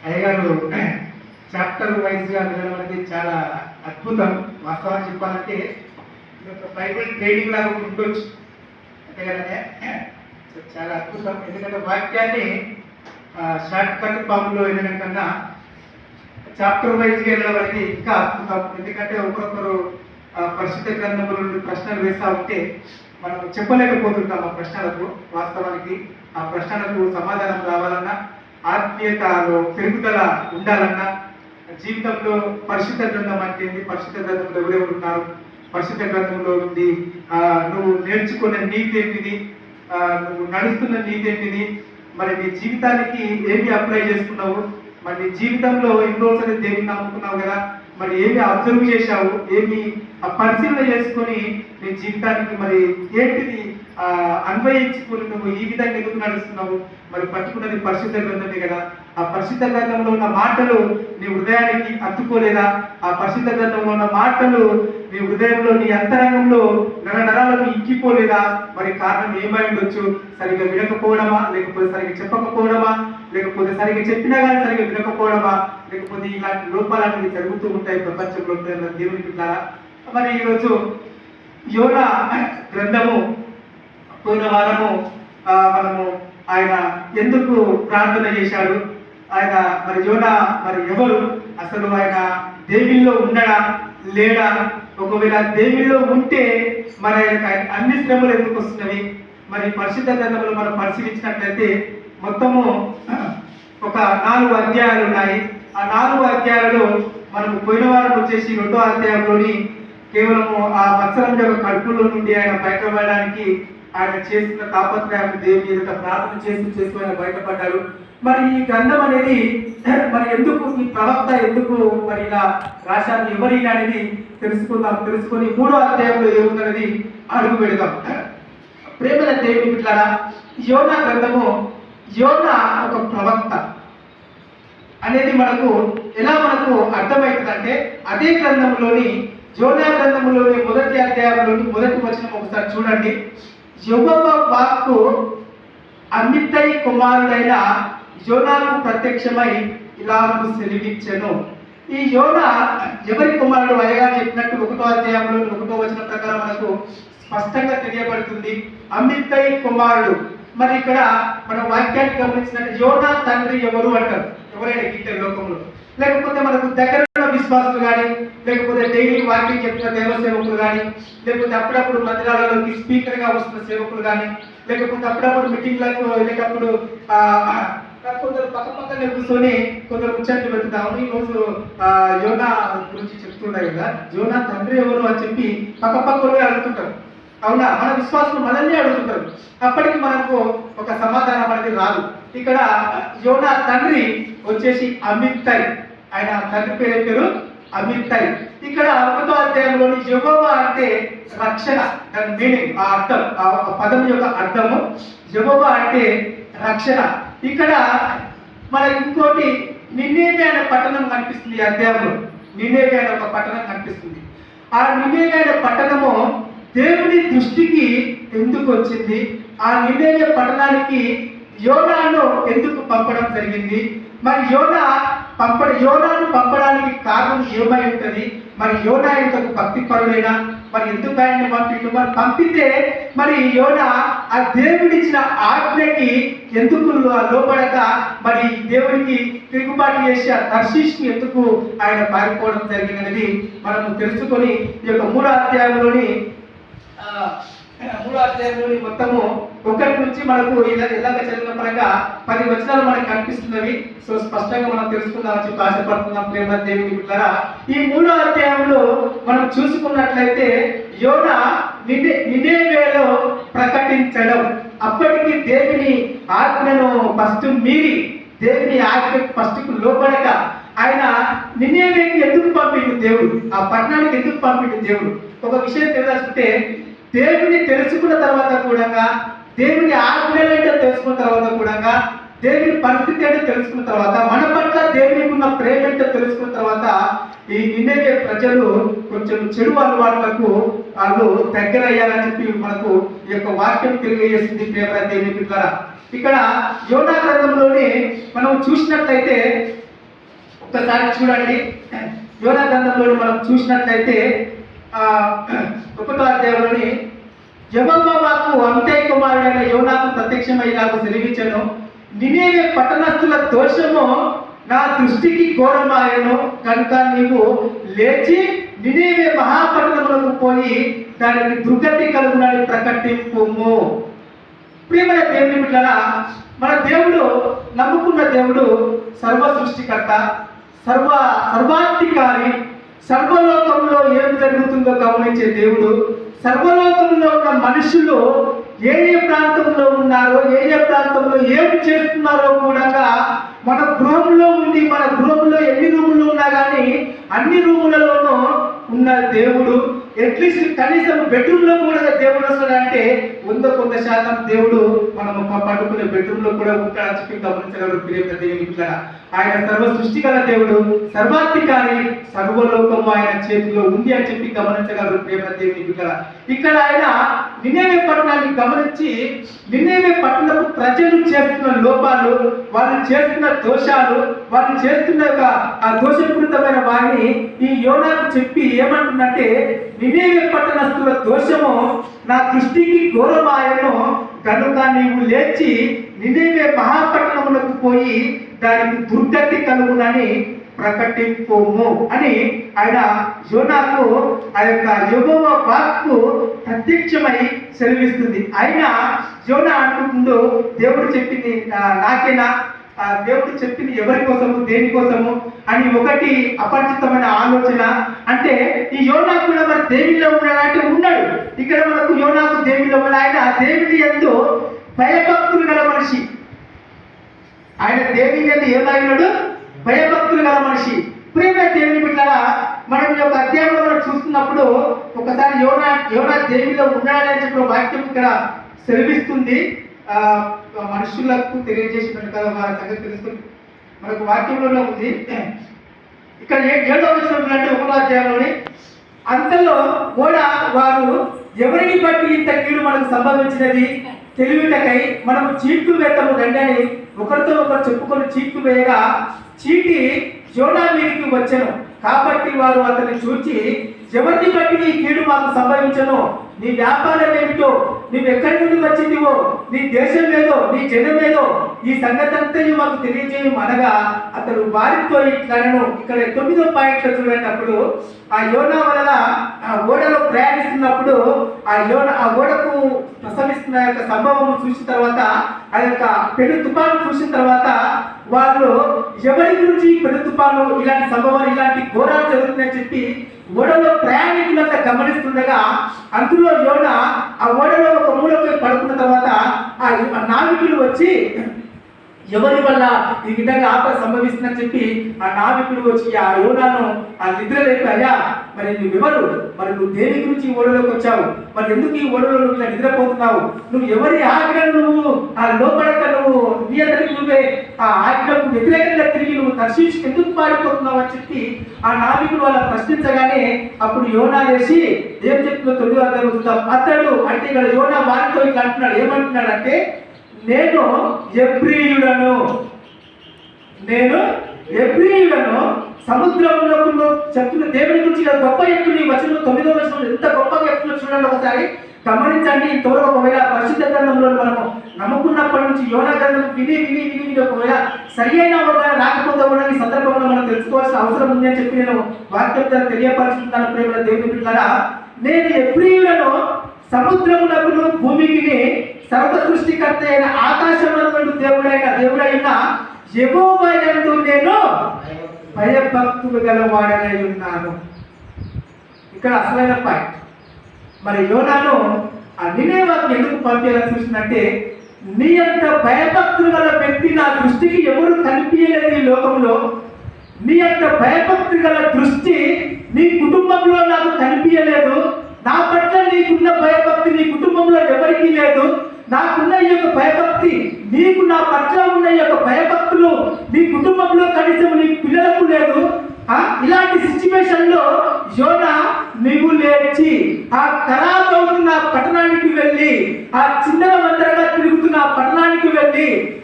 అయ్యగారు చాప్టర్ వైజ్గా వెళ్ళడం చాలా అద్భుతం. వాస్తవాన్ని చెప్పాలంటే ఇది ఒక బైబిల్ ట్రైనింగ్ లాగా ఉండొచ్చు అంతే కదనే. చాలా అద్భుతం. ఎందుకంటే వాక్యాన్ని షార్ట్ కట్ ఫామ్లో వెళ్ళడం కన్నా చాప్టర్ వైజ్గా వెళ్ళడం అనేది ఇంకా అద్భుతం. ఎందుకంటే ఒకరొకరు పరిశుద్ధ గ్రంథముల నుండి ప్రశ్నలు వేస్తూ ఉంటే మనం చెప్పలేకపోతుంటాం ఆ ప్రశ్నలకు. వాస్తవానికి ఆ ప్రశ్నలకు సమాధానం రావాలన్నా, ఆత్మీయతలో పెరుగుదల ఉండాలన్నా, జీవితంలో పరిశుద్ధ గ్రంథం అంటే ఏంటి, పరిశుద్ధ గ్రంథంలో ఎవరెవరు ఉన్నారు, పరిశుద్ధ గ్రంథంలో ఉంది నువ్వు నేర్చుకున్న నీతి ఏంటిది, నువ్వు నడుస్తున్న నీతి ఏంటిది, మరి నీ జీవితానికి ఏమి అప్లై చేసుకున్నావు, మరి నీ జీవితంలో ఇన్ని రోజులు దేవుని నమ్ముకున్నావు కదా, మరి ఏమి అబ్జర్వ్ చేశావు, ఏమి పరిశీలన చేసుకొని నీ జీవితానికి మరి ఏంటిది అన్వయించుకొని నువ్వు ఈ విధంగా ఎందుకు నడుస్తున్నావు, మరి పట్టుకున్నది పరిశుద్ధ గ్రంథమే కదా. ఆ పరిశుద్ధ గ్రంథంలో ఉన్న మాటలు నీ హృదయానికి అత్తుకోలేదా, ఆ పరిశుద్ధ గ్రంథంలో ఉన్న మాటలు నీ హృదయంలో నీ అంతరంగంలో నరాలకు ఇంకిపోలేదా, మరి కారణం ఏమై ఉండొచ్చు? సరిగ్గా వినకపోవడమా, లేకపోతే సరిగ్గా చెప్పకపోవడమా, లేకపోతే సరిగ్గా చెప్పినా కానీ సరిగ్గా వినకపోవడమా, లేకపోతే ఇలాంటి లోపాలనేవి జరుగుతూ ఉంటాయి ప్రపంచంలో దేవుని బిడ్డలారా. మరి ఈరోజు యోనా గ్రంథము పోయిన వారము మనము ఆయన ఎందుకు ప్రార్థన చేశాడు, ఆయన మరి యోనా మరి ఎవరు, అసలు ఆయన దేవుల్లో ఉన్నాడా లేడా, ఒకవేళ దేవుల్లో ఉంటే మరి ఆయనకు అన్ని శ్రమలు ఎందుకు వస్తున్నవి, మరి పరిశుద్ధ గ్రంథంలో మనం పరిశీలించినట్లయితే మొత్తము ఒక 4 అధ్యాయాలు ఉన్నాయి. ఆ 4 అధ్యాయాలలో మనము పోయిన వారం వచ్చేసి 2వ అధ్యాయంలోని కేవలము ఆ మత్సరం యొక్క కడుపులో నుండి ఆయన బయటపడడానికి ఆయన చేసిన తాపత్రయం దేవుని ఎదుట ప్రార్థన చేస్తూ ఆయన బయటపడ్డారు. మరి ఈ గ్రంథం అనేది మరి ఎందుకు ఈ ప్రవక్త ఎందుకు మరి ఇలా రాశారు, ఎవరిని అనేది తెలుసుకొని 3వ అధ్యాయంలో ఏముందనేది అడుగు పెడదాం. ప్రేమల దేవుని బిడ్డలారా, యోనా గ్రంథము, యోనా ఒక ప్రవక్త అనేది మనకు ఎలా అర్థమవుతుందంటే, అదే గ్రంథంలోని యోనా గ్రంథంలోని 1వ అధ్యాయంలోని 1వ వచనం ఒకసారి చూడండి. యెహోవా వాక్కు అమిత్తై కుమారుడైన యోనాకు ప్రత్యక్షమై ఇలాగూ సెలవిచ్చెను. ఈ యోనా ఎవరి కుమారుడు? అయ్యగారు చెప్పినట్టు 1వ అధ్యాయంలో 1వ వచనం ప్రకారం మనకు స్పష్టంగా తెలియబడుతుంది, అమిత్తై కుమారుడు. మరి ఇక్కడ మన వాక్యాన్ని గమనించినట్టు యోనా తండ్రి ఎవరు అంటారు ఎవరైనా గీత లోకంలో, లేకపోతే మనకు దగ్గర విశ్వాసులు కానీ, లేకపోతే డైలీ వాక్యం చెప్తున్న దేవ సేవకులు కానీ, లేకపోతే అప్పుడప్పుడు మందిరాలలోకి స్పీకర్గా వస్తున్న సేవకులు కానీ, లేకపోతే అప్పుడప్పుడు మీటింగ్లకు వెళ్ళేటప్పుడు కొందరు పక్కనే కూర్చొని కొందరు ముచ్చట్లు పెట్టుతాము. ఈరోజు యోనా గురించి చెప్తుంటాయి కదా, యోనా తండ్రి ఎవరు అని చెప్పి పక్కనే అడుగుతుంటారు. అవునా? మన విశ్వాసం మనల్ని అడుగుతుంటారు. అప్పటికి మనకు ఒక సమాధానం అనేది రాదు. ఇక్కడ యోనా తండ్రి వచ్చేసి అమిత్తై, ఆయన తండ్రి పేరు అమిత్తై. ఇక్కడ 1వ అధ్యాయంలోని యెహోవా అంటే రక్షణ, దాని మీనింగ్, ఆ అర్థం, ఆ పదం యొక్క అర్థము యెహోవా అంటే రక్షణ. ఇక్కడ మనకి ఇంకోటి నినేవే అనే పట్టణం కనిపిస్తుంది. ఈ అధ్యాయంలో నినేవే అనే ఒక పట్టణం కనిపిస్తుంది. ఆ నినేవే అనే పట్టణము దేవుని దృష్టికి ఎందుకు వచ్చింది, ఆ నినేవే పట్టణానికి యోనాను ఎందుకు పంపడం జరిగింది, మరి యోనాను పంపడానికి కారణం ఏమై ఉంటుంది, మరి యోనా ఎందుకు భక్తి పరుడైనా, మరి ఎందుకు ఆయన్ని పంపిండు, మరి పంపితే మరి యోనా ఆ దేవుడిచ్చిన ఆజ్ఞకి ఎందుకు లోపడక మరి దేవుడికి తిరుగుబాటు చేసి ఆ తర్షీష్కి ఎందుకు ఆయన పారిపోవడం జరిగిందనేది మనము తెలుసుకొని ఈ యొక్క 3వ అధ్యాయంలోని మొత్తము 1 నుంచి మనకు ఇలాగ చదివిన పరంగా 10 వచనాలు మనకు కనిపిస్తున్నవి. సో స్పష్టంగా మనం తెలుసుకుందామని చెప్పి ఆశపడుతున్నాం. ప్రేమ దేవుని బిడ్డలారా, ఈ 3వ అధ్యాయంలో మనం చూసుకున్నట్లయితే యోనా నినేవేలో ప్రకటించడం, అప్పటికి దేవుని ఆజ్ఞను ఫస్ట్ మీరి, దేవుని ఆజ్ఞకు ఫస్ట్కు లోపడక ఆయన నినేవేకి ఎందుకు పంపిండు దేవుడు, ఆ పట్టణానికి ఎందుకు పంపిండు దేవుడు? ఒక విషయం తెలుసుకుంటే, దేవుని తెలుసుకున్న తర్వాత కూడా, దేవుని ఆజ్ఞలేంటో తెలుసుకున్న తర్వాత కూడా, దేవుని పరిస్థితి ఏంటో తెలుసుకున్న తర్వాత, మన పట్ల దేవునికి ఉన్న ప్రేమ ఏంటో తెలుసుకున్న తర్వాత, ఈ నినేవే ప్రజలు కొంచెం చెడు అలవాట్లకు వాళ్ళు దగ్గర అయ్యారని చెప్పి మనకు ఈ యొక్క వాక్యం తెలియజేస్తుంది. ప్రేమ దేవుని బిడ్డలారా, ఇక్కడ యోనా గ్రంథంలోని మనం చూసినట్లయితే ఒక్కసారి చూడండి. యోనా గ్రంథంలో మనం చూసినట్లయితే 1వ అధ్యాయంలోని యెహోవా వాక్కు అమితై కుమారుడైన యోనాకు ప్రత్యక్షమై ఇలాగ సెలవిచ్చెను, నినేవే పట్టణస్థుల దోషము నా దృష్టికి ఘోరమాయెను కనుక నీవు లేచి నినేవే మహాపట్టణములకు పోయి దానికి దుర్గతి కలుగునని ప్రకటింపుము. ప్రియమైన దేవుని బిడ్డలారా, మన దేవుడు, నమ్ముకున్న దేవుడు సర్వ సృష్టికర్త, సర్వాధికారి, సర్వలోకంలో ఏం జరుగుతుందో గమనించే దేవుడు. సర్వలోకంలో ఉన్న మనుషులు ఏ ప్రాంతంలో ఉన్నారో, ఏ ప్రాంతంలో ఏమి చేస్తున్నారో కూడా మన గృహంలో ఉండి, మన గృహంలో ఎన్ని రూములు ఉన్నా కానీ అన్ని రూములలోనూ ఉన్న దేవుడు. అట్లీస్ట్ కనీసం బెడ్రూమ్లో కూడా దేవుడు వస్తాడంటే 100% దేవుడు మనం పడుకునే బెడ్రూమ్లో కూడా ఉంటాడని చెప్పి గమనించగలరు. ప్రియమైన దేవుని బిడ్డలారా, ఆయన సర్వ సృష్టి గల దేవుడు, సర్వాధికారి, సర్వలోకము ఆయన చేతిలో ఉంది అని చెప్పి గమనించగలరు. ప్రియమైన దేవుని బిడ్డలారా, ఇక్కడ ఆయన నినేవే పట్టణాన్ని గమనించి నినేవే పట్టణపు ప్రజలు చేస్తున్న లోపాలు, వాళ్ళు చేస్తున్న దోషాలు, వాళ్ళు చేస్తున్న ఆ దోషపూరితమైన వారిని ఈ యోనాకు చెప్పి ఏమంటుందంటే, నినేవే పట్టణస్థుల దోషము నా దృష్టికి ఘోరమాయను కనుక నీవు లేచి నినేవే మహాపట్టణములకు పోయి దానికి దుర్గతి కలుగునని ప్రకటింపుము అని ఆయన యోనాకు ఆ యొక్క యెహోవా వాక్కు ప్రత్యక్షమై సెలవిస్తుంది. ఆయన యోనా అంటుకుంటూ, దేవుడు చెప్పింది నాకేనా, దేవుడు చెప్పింది ఎవరి కోసము, దేనికోసము అని ఒకటి అపరిచితమైన ఆలోచన. అంటే ఈ యోనాకు కూడా మన దేవునిలో ఉన్నాడంటే ఉన్నాడు. ఇక్కడ మనకు యోనాకు దేవునిలో ఉన్న ఆయన దేవుని యందు భయభక్తులు గల మనిషి. ఆయన దేవుని యందు ఏమైనాడు? భయభక్తులు గల మనిషి. ప్రియమైన దేవుని బిడ్డలారా, మనం ఈ యొక్క అధ్యాయంలో మనం చూస్తున్నప్పుడు ఒకసారి యోనా దేవునిలో ఉన్నాడని చెప్పిన వాక్యం ఇక్కడ సెలవిస్తుంది. మనుషులకు తెలియజేసినట్టు కదా వారి సంగతి తెలుస్తుంది, మనకు వాక్యంలో ఉంది. ఇక్కడ 7వ వచనం 1వ అధ్యాయంలోని అంతలో కూడా వారు ఎవరిని బట్టి ఇంత కీడు మనకు సంభవించినది తెలివిటకై మనము చీట్లు వేద్దాము రండి అని ఒకరితో ఒకరు చెప్పుకొని చీట్లు వేయగా చీటి యోనా మీదికి వచ్చెను. కాబట్టి వారు అతన్ని చూచి, ఎవరిని బట్టి నీ కీడు మాకు సంభవించను, నీ వ్యాపారం ఏమిటో, నీవు ఎక్కడి నుండి వచ్చిందివో, నీ దేశం ఏదో, నీ జనం ఏదో, ఈ సంగతి అంతా మాకు తెలియజేయము అనగా అతడు వారితో ఇట్లను. ఇక్కడ 9వ పాయింట్లో చూడేటప్పుడు ఆ యోనా వలన ఆ ఓడలో ప్రయాణిస్తున్నప్పుడు ఆ ఓడకు ప్రసవిస్తున్న యొక్క సంభవం చూసిన తర్వాత, ఆ యొక్క పెను తుఫాను చూసిన తర్వాత వాళ్ళు ఎవరి గురించి పెను తుఫాను, ఇలాంటి సంభవాలు, ఇలాంటి ఘోరాలు జరుగుతున్నాయని చెప్పి ఓడలో ప్రయాణికులంతా గమనిస్తుండగా అందులో యోనా ఆ ఓడలో ఒక మూలపై పడుకున్న తర్వాత ఆ నావికులు వచ్చి ఎవరి వల్ల ఈ విధంగా ఆపద సంభవిస్తుందని చెప్పి ఆ నావికుడు వచ్చి ఆ యోనాను ఆ నిద్ర లేపి, అయ్యా మరి నువ్వెవరు, మరి నువ్వు దేని గురించి ఈ ఓడలోకి వచ్చావు, మరి ఎందుకు ఈ ఓడలో నువ్వు ఇలా నిద్రపోతున్నావు, నువ్వు ఎవరి ఆజ్ఞను నువ్వు ఆ లోపడక నువ్వు నీ అందరికి నువ్వే ఆ ఆజ్ఞకు వ్యతిరేకంగా తిరిగి నువ్వు దర్శించి ఎందుకు పారిపోతున్నావు అని చెప్పి ఆ నావికుడు వాళ్ళ ప్రశ్నించగానే అప్పుడు యోనా చేసి ఏం చెప్తుందో 9వ అధ్యాయం చూద్దాం. అతడు అంటే ఇక్కడ యోనా వారితో ఇట్లా అంటున్నాడు, ఏమంటున్నాడు అంటే, నేను ఎబ్రీయుడను, సముద్రంలో చెప్తున్న దేవుని గురించి గొప్ప ఎత్తుని వచనం 9వ వచనం ఎంత గొప్పగా చెప్తున్నా చూడండి, ఒకసారి గమనించండి. ఇంతవరకు ఒకవేళ పరిశుద్ధ గ్రంథంలో మనము నమ్ముకున్నప్పటి నుంచి యోనా గ్రంథం విని ఒకవేళ సరి అయిన అవగాహన రాకపోతే కూడా ఈ సందర్భంలో మనం తెలుసుకోవాల్సిన అవసరం ఉంది అని చెప్పి నేను వాక్యం తెలియపరుచుకుంటాను. ప్రేమ దేవుని బిడ్డలారా, నేను ఎబ్రీయుడను, సముద్రమునకును భూమికి సర్వ సృష్టికర్త అయిన ఆకాశమునందు దేవుడైన యెహోవా యందు నేను భయభక్తులు గలవాడనై ఉన్నాను. ఇక్కడ అసలైన పాయింట్. మరి యోనాను ఆ నినేవేకు ఎందుకు పంపించాలని చూసిందంటే, నీ అంత భయభక్తులు గల వ్యక్తి నా దృష్టికి ఎవరు కనిపించలేదు ఈ లోకంలో. నీ అంత భయభక్తి గల దృష్టి నీ కుటుంబంలో నాకు కనిపించలేదు. నా పట్ల నీకున్న భయభక్తి నీ కుటుంబంలో ఎవరికీ లేదు. నాకున్న ఈ యొక్క భయభక్తి, నీకు నా పట్ల ఉన్న ఈ యొక్క భయభక్తులు నీ కుటుంబంలో కనీసం నీ పిల్లలకు లేదు. ఇలాంటి సిచ్యువేషన్ లో యోనా నీవు లేచి ఆ ఖరాబ్ అవుతున్న పట్టణానికి వెళ్ళి, ఆ చిన్న వందరగా తిరుగుతున్న పట్టణానికి వెళ్ళి